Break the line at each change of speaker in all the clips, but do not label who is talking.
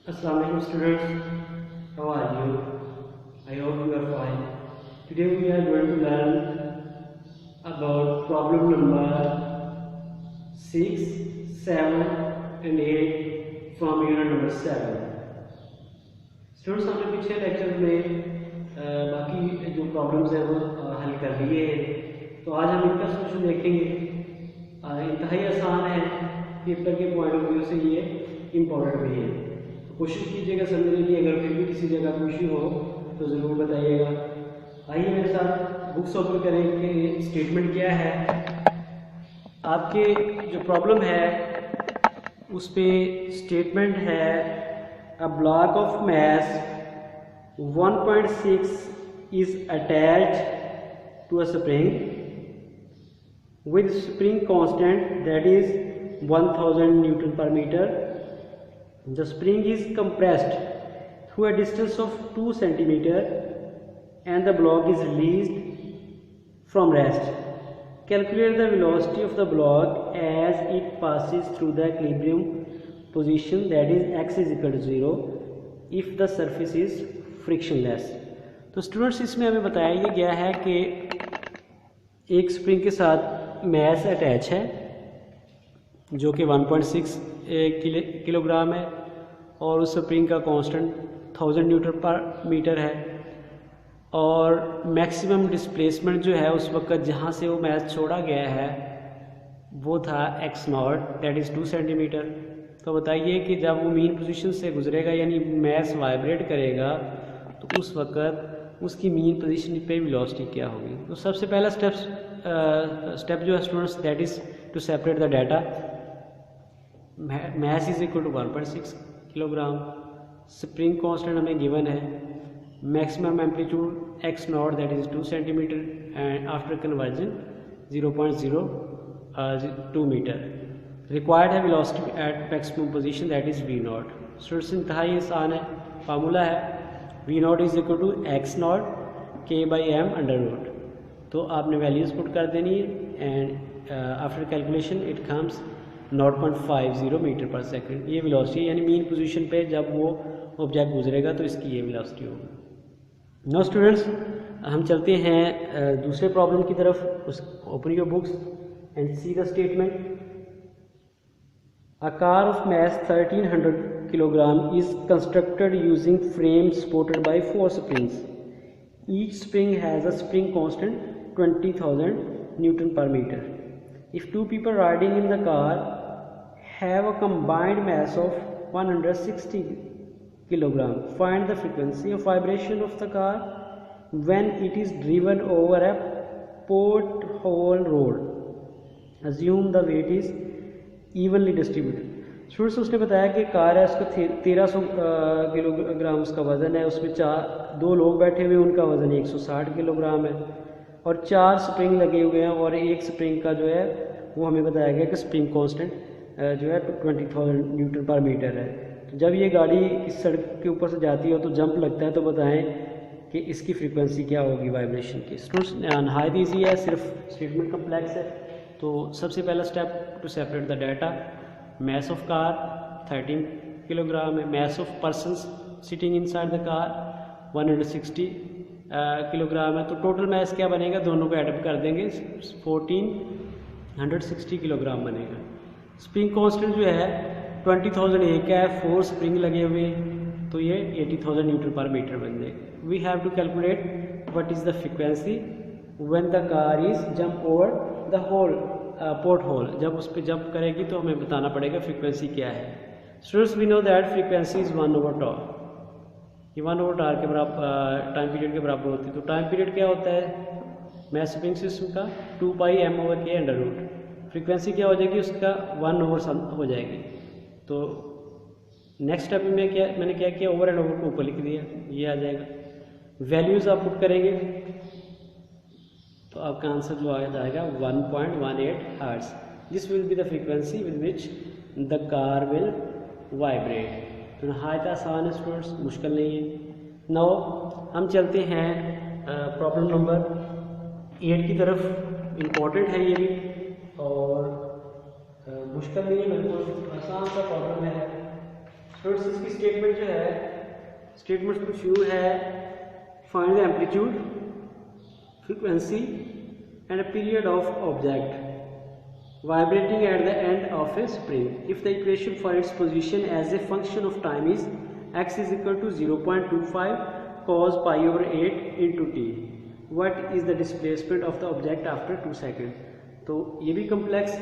Assalamualaikum students, how are you? I hope you are fine. Today we are going to learn about problem number 6, 7 and 8 from unit number 7. Students हमने पिछले lecture में बाकी जो problems हैं वो हल कर लिए हैं, तो आज हम इनका सोल्यूशन देखेंगे। इंतहाई आसान है, पेपर के पॉइंट ऑफ व्यू से ये इम्पोर्टेंट भी है, कोशिश कीजिएगा समझने की। अगर फिर भी किसी जगह कोई इशू हो तो ज़रूर बताइएगा। आइए मेरे साथ बुक्स ओपन करें कि स्टेटमेंट क्या है। आपके जो प्रॉब्लम है उस पे स्टेटमेंट है, a block of mass 1.6 is attached to a spring with spring constant that is 1000 Newton per meter. The spring is compressed through a distance of 2 centimeter and the block is released from rest. Calculate the velocity of the block as it passes through the equilibrium position, that is x is equal to 0 if the surface is frictionless. तो students इसमें हमें बताया गया है कि एक spring के साथ मास अटैच है जो कि 1.6 किलोग्राम है और उस स्प्रिंग का कांस्टेंट 1000 न्यूटन पर मीटर है और मैक्सिमम डिस्प्लेसमेंट जो है उस वक्त जहाँ से वो मास छोड़ा गया है वो था x not, that is 2 centimetre. तो बताइए कि जब वो मीन पोजीशन से गुजरेगा यानी मास वाइब्रेट करेगा तो उस वक्त उसकी मीन पोजीशन पे वेलोसिटी क्या होगी। तो सबसे पहला स्टेप जो है students, that is to separate the data. Mass is equal to 1.6 kilogram, spring constant हमें गिवन है, maximum amplitude X naught that is 2 centimetre and after conversion 0.02 metre. Required है velocity at maximum position that is V naught. Students इंतहाई आसान है, formula है V naught is equal to X naught के by M under root. तो आपने values put कर देनी है and after calculation it comes 0.50 metre पर सेकंड। ये वेलोसिटी यानी मीन पोजीशन पे जब वो ऑब्जेक्ट गुजरेगा तो इसकी ये वेलोसिटी होगी। नो स्टूडेंट्स, हम चलते हैं दूसरे प्रॉब्लम की तरफ। Open your books and see the statement. A car of mass 1300 kg is constructed using frame supported by 4 springs. Each spring has a spring constant 20,000 Newton per meter. If two people riding in the car have a combined mass of 160 kg, find the frequency of vibration of the car when it is driven over a pothole road. Assume the weight is evenly distributed. Students उसने बताया कि car है, उसका 1300 kilogram उसका वज़न है, उसमें दो लोग बैठे हुए, उनका वज़न 160 किलोग्राम है और 4 स्प्रिंग लगे हुए हैं और एक स्प्रिंग का जो है वो हमें बताया गया कि स्प्रिंग कांस्टेंट जो है 20,000 न्यूटन पर मीटर है। तो जब ये गाड़ी इस सड़क के ऊपर से जाती है तो जंप लगता है, तो बताएं कि इसकी फ्रीक्वेंसी क्या होगी वाइब्रेशन की। स्टूडेंट्स नहायत ईजी है, सिर्फ स्टेटमेंट कम्प्लेक्स है। तो सबसे पहला step to separate the data. Mass of car 13 kilogram है, mass of persons sitting inside the car 160 kilogram है। तो टोटल मास क्या बनेगा, दोनों को एडअप कर देंगे 1460 किलोग्राम बनेगा। स्प्रिंग कांस्टेंट जो है 20,000 एक है, 4 स्प्रिंग लगे हुए तो ये 80,000 न्यूटन पर मीटर बन जाएगा। We have to calculate what is the frequency when the car is jump over the hole port hole. जब उस पर जंप करेगी तो हमें बताना पड़ेगा फ्रीक्वेंसी क्या है। Students we know that frequency is 1/τ। ये 1/τ के बराबर टाइम पीरियड के बराबर होती है। तो टाइम पीरियड क्या होता है मास स्प्रिंग सिस्टम का 2πm/k अंडर रूट। फ्रीक्वेंसी क्या हो जाएगी उसका 1/सम हो जाएगी। तो नेक्स्ट स्टेप में मैंने क्या किया, ओवर एंड ओवर को ऊपर लिख दिया, ये आ जाएगा। वैल्यूज़ आप पुट करेंगे तो आपका आंसर जो आ जाएगा 1.18 hertz. This will be the frequency with which the car will vibrate. तो नहायत आसान है स्टूडेंट्स, मुश्किल नहीं है। नाउ हम चलते हैं प्रॉब्लम नंबर 8 की तरफ। इम्पोर्टेंट है ये भी और मुश्किल नहीं है, बिल्कुल आसान सा प्रॉब्लम है। स्टूडेंट्स इसकी स्टेटमेंट जो है, स्टेटमेंट कुछ यूँ है, find the amplitude, frequency and a period of object vibrating at the end of a spring. If the equation for its position as a function of time is x is equal to 0.25 cos pi over 8 into t, what is the displacement of the object after 2 seconds? तो ये भी complex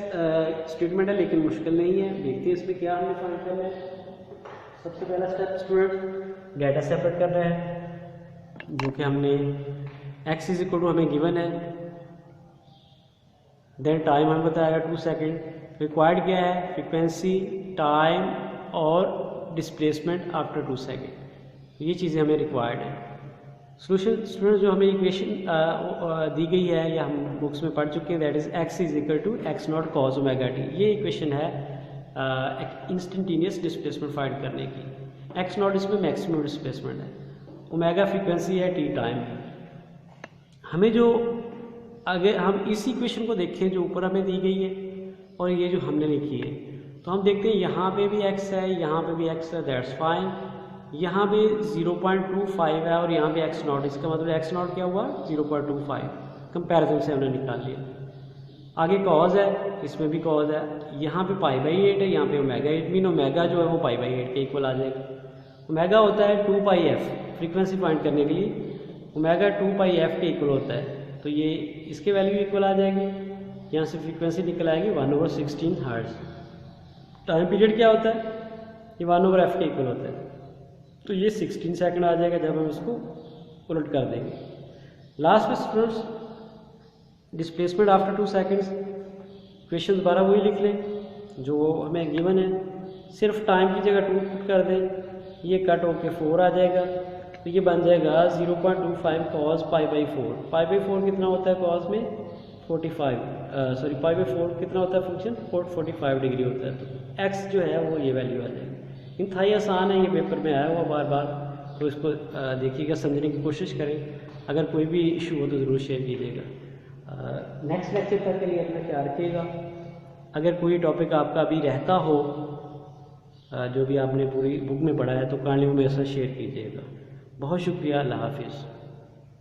statement है लेकिन मुश्किल नहीं है। देखते हैं इसमें क्या हमें फाइंड करना है। सबसे पहला स्टेप स्टूडेंट डाटा सेपरेट कर रहे हैं, जो कि हमने x इज इक्वल टू हमें गिवन है, देन टाइम हमें बताएगा 2 सेकेंड। रिक्वायर्ड क्या है, फ्रीक्वेंसी, टाइम और डिस्प्लेसमेंट आफ्टर 2 सेकेंड। ये चीज़ें हमें रिक्वायर्ड है। सोल्यूशन स्टूडेंट जो हमें इक्वेशन दी गई है या हम बुक्स में पढ़ चुके हैं, that is x is equal to x not cos omega t. ये इक्वेशन है इंस्टेंटेनियस डिस्प्लेसमेंट फाइंड करने की। x नॉट इसमें मैक्सिमम डिस्प्लेसमेंट है, ओमेगा फ्रीक्वेंसी है, t टाइम है। हमें जो अगर हम इस इक्वेशन को देखें जो ऊपर हमें दी गई है और ये जो हमने लिखी है, तो हम देखते हैं यहाँ पे भी x है, यहाँ पे भी x है, दैट्स फाइन। यहाँ पे 0.25 है और यहाँ पे x नॉट, इसका मतलब x नॉट क्या हुआ 0.25, कंपैरिजन से हमने निकाल लिया। आगे कॉज है, इसमें भी कॉज है, यहाँ पे π/8 है, यहाँ पे ओमेगा 8 मीन ओमेगा जो है वो π/8 के इक्वल आ जाएगा। ओमेगा होता है 2πf, फ्रीक्वेंसी फाइंड करने के लिए ओमेगा 2πf के इक्वल होता है, तो ये इसके वैल्यू इक्वल आ जाएगी। यहाँ से फ्रीक्वेंसी निकल आएगी 1/16 हर्ट्ज। टाइम पीरियड क्या होता है, ये 1/f के इक्वल होता है, तो ये 16 सेकंड आ जाएगा जब हम इसको उलट कर देंगे। लास्ट में students displacement after 2 seconds, question दोबारा वही लिख लें जो हमें गिवन है, सिर्फ टाइम की जगह 2 पुट कर दें, ये कट होके 4 आ जाएगा, तो ये बन जाएगा 0.25 cos π/4। π/4 कितना होता है कॉस में 45, सॉरी π/4 कितना होता है फंक्शन 45 डिग्री होता है, तो x जो है वो ये वैल्यू आ जाएगी। इंतहाई आसान है, ये पेपर में आया हुआ बार बार, तो इसको देखिएगा, समझने की कोशिश करें। अगर कोई भी इशू हो तो ज़रूर शेयर कीजिएगा। नेक्स्ट लेक्चर तक के लिए अपना ख्याल रखिएगा। अगर कोई टॉपिक आपका अभी रहता हो जो भी आपने पूरी बुक में पढ़ा है, तो काइंडली मेरे साथ शेयर कीजिएगा। बहुत शुक्रिया, अल्लाह हाफिज़।